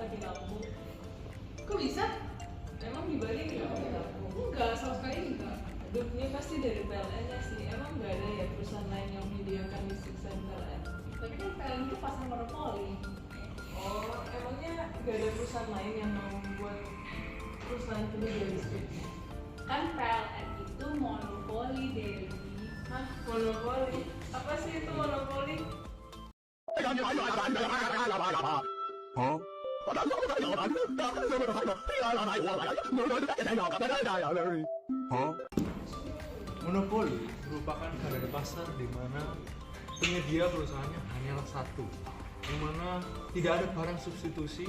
mati lampu. Kok bisa? Emang di Bali nggak mati lampu? Enggak, sama sekali enggak. Aduh, ini pasti dari PLN-nya sih. Emang nggak ada ya perusahaan lain yang menyediakan listrik selain PLN? Tapi kan PLN itu pasar monopoli. Oh, emangnya nggak ada perusahaan lain yang mau membuat perusahaan penyedia listrik? Kan PLN itu monopoli, Dewi. Hah? Monopoli? Apa sih itu monopoli? Huh? Huh? Monopoli merupakan keadaan pasar di mana penyedia perusahaannya hanyalah satu, yang mana tidak ada barang substitusi,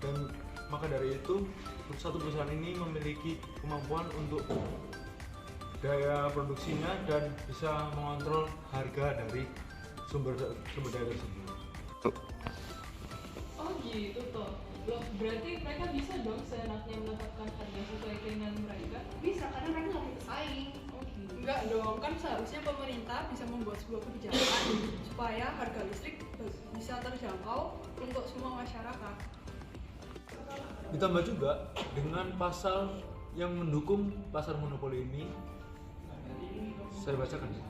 dan maka dari itu satu perusahaan ini memiliki kemampuan untuk daya produksinya dan bisa mengontrol harga dari sumber daya tersebut. Oh gitu toh. Loh, berarti mereka bisa dong seenaknya menetapkan harga sesuai keinginan mereka? Bisa, karena mereka nggak bisa bersaing. Oh gitu. Enggak dong, kan seharusnya pemerintah bisa membuat sebuah kebijakan supaya harga listrik bisa terjangkau untuk semua masyarakat. Ditambah juga dengan pasal yang mendukung pasar monopoli ini, saya bacakan ya.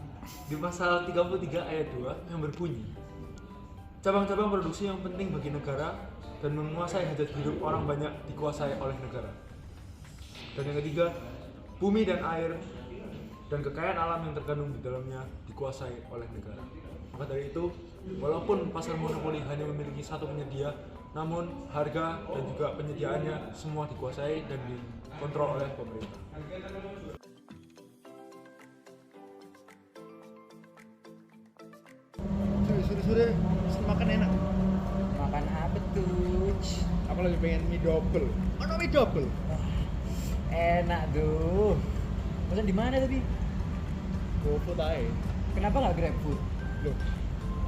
Di pasal 33 ayat 2 yang berbunyi, cabang-cabang produksi yang penting bagi negara dan menguasai hajat hidup orang banyak dikuasai oleh negara. Dan yang ketiga, bumi dan air dan kekayaan alam yang terkandung di dalamnya dikuasai oleh negara. Maka dari itu, walaupun pasar monopoli hanya memiliki satu penyedia, namun harga dan juga penyediaannya semua dikuasai dan dikontrol oleh pemerintah. Sore makan enak. Makan apa tuh? Aku lagi pengen mie double. Mana mie double? Enak tuh. Pesan di mana tapi? GoFood aja. Kenapa nggak GrabFood? Loh,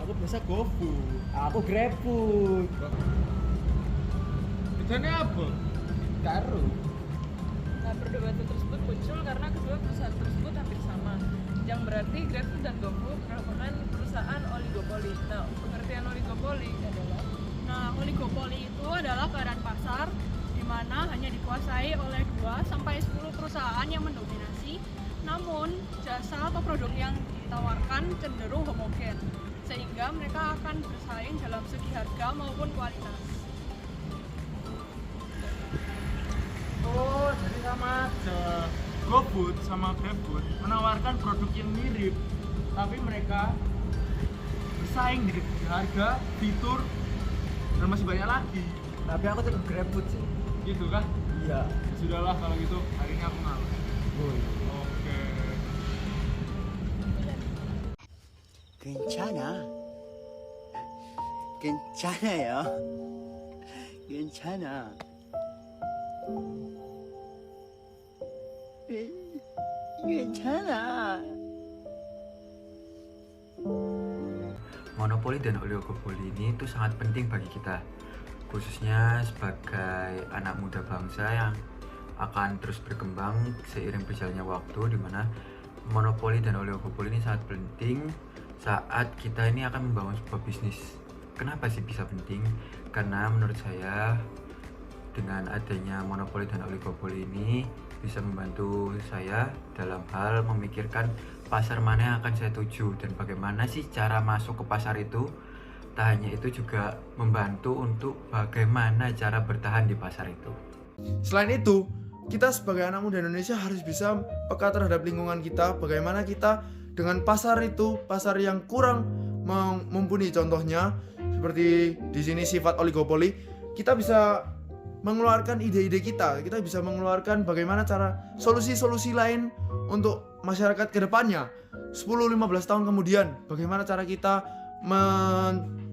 aku biasa GoFood. Aku GrabFood. Bedanya apa? Karo. Nah, perdebatan tersebut muncul karena kedua perusahaan tersebut hampir sama, yang berarti GrabFood dan GoFood merupakan perusahaan oligopoli. Nah, pengertian oligopoli adalah Oligopoli itu adalah keadaan pasar di mana hanya dikuasai oleh 2 sampai 10 perusahaan yang mendominasi, namun jasa atau produk yang ditawarkan cenderung homogen, sehingga mereka akan bersaing dalam segi harga maupun kualitas. Oh, jadi sama aja. GoFood sama GrabFood menawarkan produk yang mirip, tapi mereka bersaing di harga, fitur, dan masih banyak lagi. Tapi aku tetap GrabFood sih. Gitu kah? Iya. Sudahlah kalau gitu, hari ini aku ngalah. Oke. 괜찮아. 괜찮아요. 괜찮아. 괜찮아. Monopoli dan oligopoli ini itu sangat penting bagi kita, khususnya sebagai anak muda bangsa yang akan terus berkembang seiring berjalannya waktu, di mana monopoli dan oligopoli ini sangat penting saat kita ini akan membangun sebuah bisnis. Kenapa sih bisa penting? Karena menurut saya dengan adanya monopoli dan oligopoli ini bisa membantu saya dalam hal memikirkan pasar mana yang akan saya tuju dan bagaimana sih cara masuk ke pasar itu. Tak hanya itu, juga membantu untuk bagaimana cara bertahan di pasar itu. Selain itu, kita sebagai anak muda Indonesia harus bisa peka terhadap lingkungan kita. Bagaimana kita dengan pasar itu, pasar yang kurang mumpuni, contohnya seperti di sini sifat oligopoli, kita bisa mengeluarkan ide-ide kita bisa mengeluarkan bagaimana cara solusi-solusi lain untuk masyarakat kedepannya 10-15 tahun kemudian, bagaimana cara kita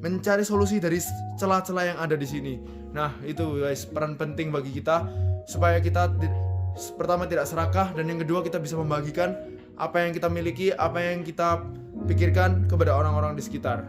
mencari solusi dari celah-celah yang ada di sini. Nah, itu guys, peran penting bagi kita supaya kita pertama tidak serakah, dan yang kedua kita bisa membagikan apa yang kita miliki, apa yang kita pikirkan kepada orang-orang di sekitar.